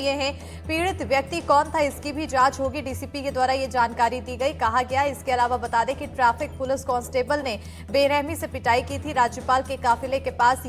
ये हैं। पीड़ित व्यक्ति कौन था इसकी भी जांच होगी। डीसीपी के द्वारा ये जानकारी दी गई, कहा गया। इसके अलावा बता दें कि ट्रैफिक पुलिस कांस्टेबल ने बेरहमी से पिटाई की थी। राज्यपाल के काफिले के पास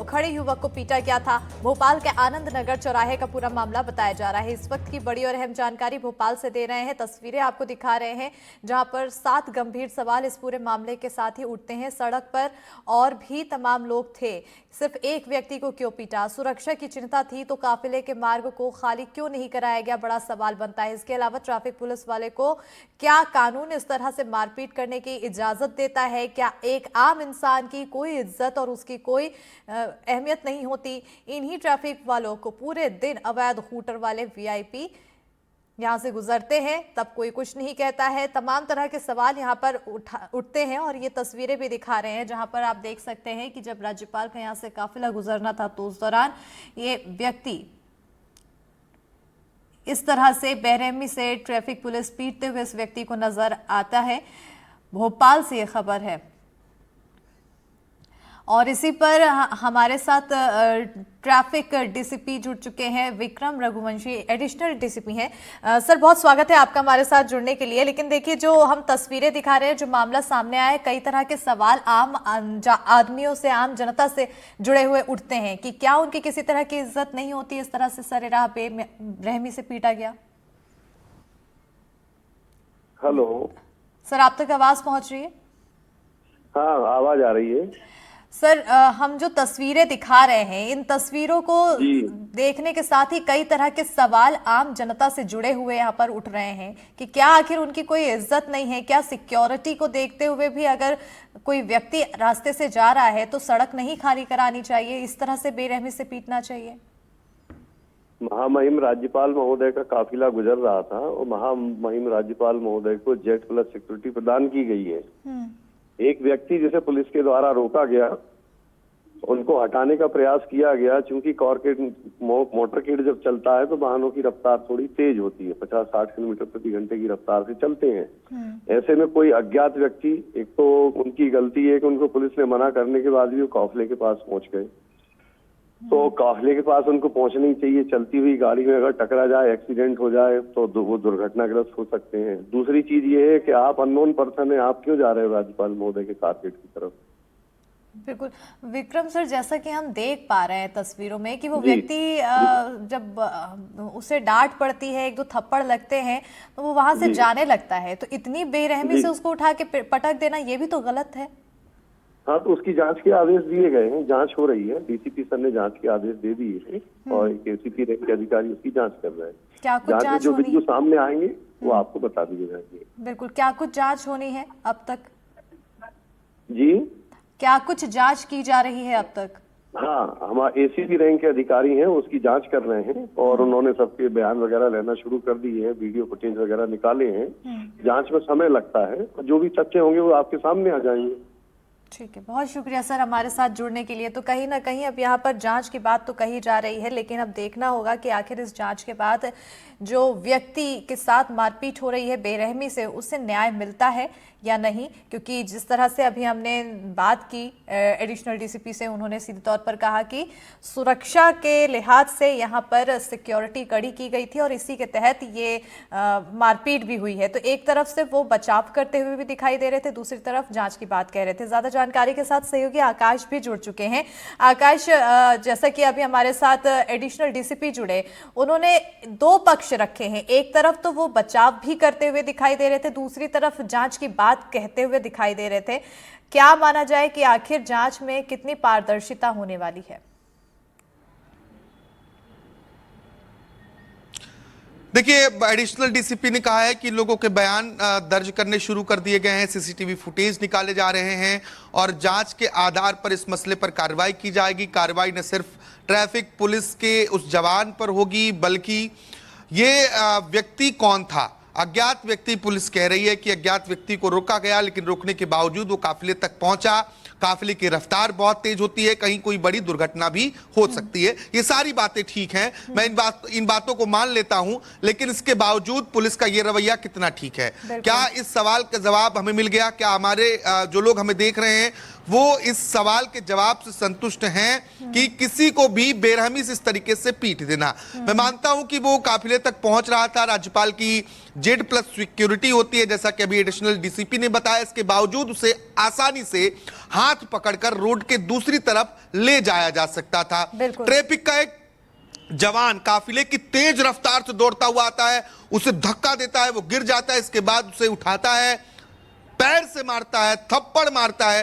खड़े युवक को पीटा गया था। भोपाल के आनंद नगर चौराहे का पूरा मामला बताया जा रहा है। इस वक्त की बड़ी और अहम जानकारी भोपाल से दे रहे हैं। तस्वीरें आपको दिखा रहे हैं जहां पर 7 गंभीर सवाल इस पूरे मामले के साथ ही उठते हैं। सड़क पर और भी तमाम लोग थे, सिर्फ एक व्यक्ति को क्यों पीटा? सुरक्षा की चिंता थी तो काफिले के मार्ग को खाली क्यों नहीं कराया गया? बड़ा सवाल बनता है। इसके अलावा ट्रैफिक पुलिस वाले को क्या कानून इस तरह से मारपीट करने की इजाजत देता है? क्या एक आम इंसान की कोई इज्जत और उसकी कोई अहमियत नहीं होती? इन्हीं ट्रैफिक वालों को पूरे दिन अवैध हूटर वाले वीआईपी यहाँ से गुजरते हैं, तब कोई कुछ नहीं कहता है। तमाम तरह के सवाल यहाँ पर उठते हैं और ये तस्वीरें भी दिखा रहे हैं जहाँ पर आप देख सकते हैं कि जब राज्यपाल का यहाँ से काफिला गुजरना था तो उस दौरान ये व्यक्ति इस तरह से बेरहमी से ट्रैफिक पुलिस पीटते हुए इस व्यक्ति को नजर आता है। भोपाल से ये खबर है और इसी पर हमारे साथ ट्रैफिक डीसीपी जुड़ चुके हैं, विक्रम रघुवंशी एडिशनल डीसीपी हैं। सर, बहुत स्वागत है आपका हमारे साथ जुड़ने के लिए। लेकिन देखिए, जो हम तस्वीरें दिखा रहे हैं, जो मामला सामने आया है, कई तरह के सवाल आम आदमियों से, आम जनता से जुड़े हुए उठते हैं कि क्या उनकी किसी तरह की इज्जत नहीं होती? इस तरह से सरेराह बेरहमी से पीटा गया। हेलो सर, आप तक आवाज पहुंच रही है? हाँ, आवाज आ रही है। सर, हम जो तस्वीरें दिखा रहे हैं, इन तस्वीरों को देखने के साथ ही कई तरह के सवाल आम जनता से जुड़े हुए यहाँ पर उठ रहे हैं कि क्या आखिर उनकी कोई इज्जत नहीं है? क्या सिक्योरिटी को देखते हुए भी अगर कोई व्यक्ति रास्ते से जा रहा है तो सड़क नहीं खाली करानी चाहिए? इस तरह से बेरहमी से पीटना चाहिए? महामहिम राज्यपाल महोदय का काफिला गुजर रहा था और महामहिम राज्यपाल महोदय को जेड प्लस सिक्योरिटी प्रदान की गई है। एक व्यक्ति जिसे पुलिस के द्वारा रोका गया, उनको हटाने का प्रयास किया गया। चूंकि मोटरकेड जब चलता है तो वाहनों की रफ्तार थोड़ी तेज होती है, 50-60 किलोमीटर प्रति घंटे की रफ्तार से चलते हैं। ऐसे में कोई अज्ञात व्यक्ति, एक तो उनकी गलती है कि उनको पुलिस ने मना करने के बाद भी वो काफिले के पास पहुंच गए। तो काफिले के पास उनको पहुंचना ही चाहिए। चलती हुई गाड़ी में अगर टकरा जाए, एक्सीडेंट हो जाए तो वो दुर्घटनाग्रस्त हो सकते हैं। दूसरी चीज ये है कि आप अननोन पर्सन है, आप क्यों जा रहे हो राज्यपाल महोदय के कारपेट की तरफ? बिल्कुल विक्रम सर, जैसा कि हम देख पा रहे हैं तस्वीरों में कि वो व्यक्ति जब उसे डांट पड़ती है, 1-2 थप्पड़ लगते हैं तो वो वहां से जाने लगता है। तो इतनी बेरहमी से उसको उठा के पटक देना, ये भी तो गलत है। हाँ, तो उसकी जांच के आदेश दिए गए हैं, जांच हो रही है। डीसीपी सर ने जांच के आदेश दे दिए हैं और एक एसीपी रैंक के अधिकारी उसकी जांच कर रहे हैं। क्या कुछ जांच जो वीडियो सामने आएंगे वो आपको बता दिए जाएंगे। बिल्कुल, क्या कुछ जांच होनी है अब तक? जी, क्या कुछ जांच की जा रही है अब तक? हाँ, हमारे एसीपी रैंक के अधिकारी हैं, उसकी जांच कर रहे हैं और उन्होंने सबके बयान वगैरह लेना शुरू कर दिए हैं, वीडियो फुटेज वगैरह निकाले हैं। जांच में समय लगता है, जो भी तथ्य होंगे वो आपके सामने आ जाएंगे। ठीक है, बहुत शुक्रिया सर हमारे साथ जुड़ने के लिए। तो कहीं ना कहीं अब यहाँ पर जांच की बात तो कही जा रही है, लेकिन अब देखना होगा कि आखिर इस जांच के बाद जो व्यक्ति के साथ मारपीट हो रही है बेरहमी से, उससे न्याय मिलता है या नहीं। क्योंकि जिस तरह से अभी हमने बात की एडिशनल डीसीपी से, उन्होंने सीधे तौर पर कहा कि सुरक्षा के लिहाज से यहाँ पर सिक्योरिटी कड़ी की गई थी और इसी के तहत ये मारपीट भी हुई है। तो एक तरफ से वो बचाव करते हुए भी दिखाई दे रहे थे, दूसरी तरफ जांच की बात कह रहे थे। ज्यादा जानकारी के साथ सहयोगी आकाश भी जुड़ चुके हैं। आकाश, जैसा कि अभी हमारे साथ एडिशनल डीसीपी जुड़े, उन्होंने 2 पक्ष रखे हैं। एक तरफ तो वो बचाव भी करते हुए दिखाई दे रहे थे, दूसरी तरफ जांच की बात कहते हुए दिखाई दे रहे थे। क्या माना जाए कि आखिर जांच में कितनी पारदर्शिता होने वाली है? देखिए, एडिशनल डीसीपी ने कहा है कि लोगों के बयान दर्ज करने शुरू कर दिए गए हैं, सीसीटीवी फुटेज निकाले जा रहे हैं और जांच के आधार पर इस मसले पर कार्रवाई की जाएगी। कार्रवाई न सिर्फ ट्रैफिक पुलिस के उस जवान पर होगी, बल्कि ये व्यक्ति कौन था, अज्ञात व्यक्ति। पुलिस कह रही है कि अज्ञात व्यक्ति को रोका गया, लेकिन रोकने के बावजूद वो काफिले तक पहुंचा। काफिले की रफ्तार बहुत तेज होती है, कहीं कोई बड़ी दुर्घटना भी हो सकती है। ये सारी बातें ठीक हैं, मैं इन बातों को मान लेता हूं, लेकिन इसके बावजूद पुलिस का ये रवैया कितना ठीक है? क्या इस सवाल का जवाब हमें मिल गया? क्या हमारे जो लोग हमें देख रहे हैं वो इस सवाल के जवाब से संतुष्ट हैं कि किसी को भी बेरहमी से इस तरीके से पीट देना। मैं मानता हूं कि वो काफिले तक पहुंच रहा था, राज्यपाल की Z+ सिक्योरिटी होती है, जैसा कि अभी एडिशनल डीसीपी ने बताया, इसके बावजूद उसे आसानी से हाथ पकड़कर रोड के दूसरी तरफ ले जाया जा सकता था। ट्रैफिक का एक जवान काफिले की तेज रफ्तार से दौड़ता हुआ आता है, उसे धक्का देता है, वो गिर जाता है, इसके बाद उसे उठाता है, पैर से मारता है, थप्पड़ मारता है।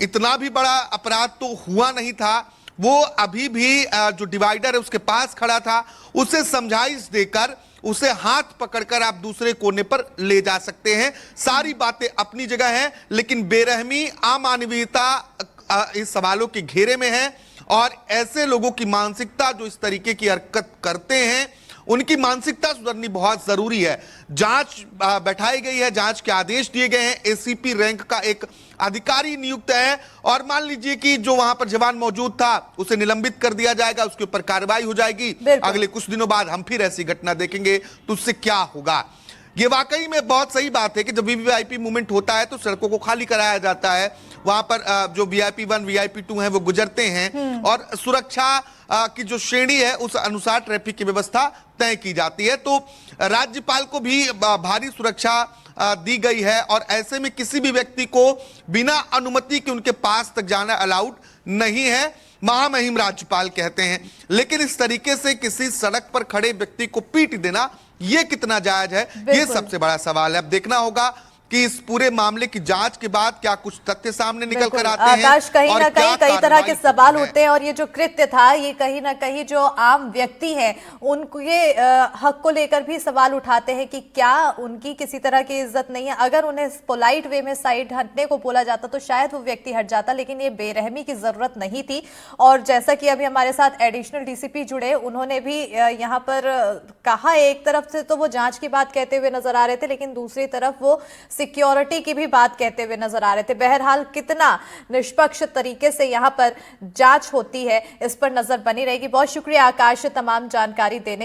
इतना भी बड़ा अपराध तो हुआ नहीं था। वो अभी भी जो डिवाइडर है उसके पास खड़ा था, उसे समझाइश देकर उसे हाथ पकड़कर आप दूसरे कोने पर ले जा सकते हैं। सारी बातें अपनी जगह हैं, लेकिन बेरहमी, अमानवीयता इस सवालों के घेरे में है। और ऐसे लोगों की मानसिकता जो इस तरीके की हरकत करते हैं, उनकी मानसिकता सुधरनी बहुत जरूरी है। जांच बैठाई गई है, जांच के आदेश दिए गए हैं, एसीपी रैंक का एक अधिकारी नियुक्त है, और मान लीजिए कि जो वहां पर जवान मौजूद था उसे निलंबित कर दिया जाएगा, उसके ऊपर कार्रवाई हो जाएगी। अगले कुछ दिनों बाद हम फिर ऐसी घटना देखेंगे तो उससे क्या होगा। ये वाकई में बहुत सही बात है कि जब वीवीआईपी मूवमेंट होता है तो सड़कों को खाली कराया जाता है, वहां पर जो VIP1 VIP2 हैं वो गुजरते हैं, और सुरक्षा की जो श्रेणी है उस अनुसार ट्रैफिक की व्यवस्था तय की जाती है। तो राज्यपाल को भी भारी सुरक्षा दी गई है, और ऐसे में किसी भी व्यक्ति को बिना अनुमति के उनके पास तक जाना अलाउड नहीं है, महामहिम राज्यपाल कहते हैं। लेकिन इस तरीके से किसी सड़क पर खड़े व्यक्ति को पीट देना, ये कितना जायज है, ये सबसे बड़ा सवाल है। अब देखना होगा कि इस पूरे मामले की जांच के बाद क्या कुछ तथ्य सामने निकल कर आते हैं। आकाश, कहीं ना कहीं कई तरह के सवाल उठते हैं, और ये जो कृत्य था, ये कहीं ना कहीं जो आम व्यक्ति हैं उनके हक को लेकर भी सवाल उठाते हैं कि क्या उनकी किसी तरह की इज्जत नहीं है। अगर उन्हें पोलाइट वे में साइड हटने को बोला जाता तो शायद वो व्यक्ति हट जाता, लेकिन ये बेरहमी की जरूरत नहीं थी। और जैसा कि अभी हमारे साथ एडिशनल डीसीपी जुड़े, उन्होंने भी यहाँ पर कहा, एक तरफ से तो वो जांच की बात कहते हुए नजर आ रहे थे, लेकिन दूसरी तरफ वो सिक्योरिटी की भी बात कहते हुए नजर आ रहे थे। बहरहाल कितना निष्पक्ष तरीके से यहाँ पर जांच होती है, इस पर नजर बनी रहेगी। बहुत शुक्रिया आकाश तमाम जानकारी देने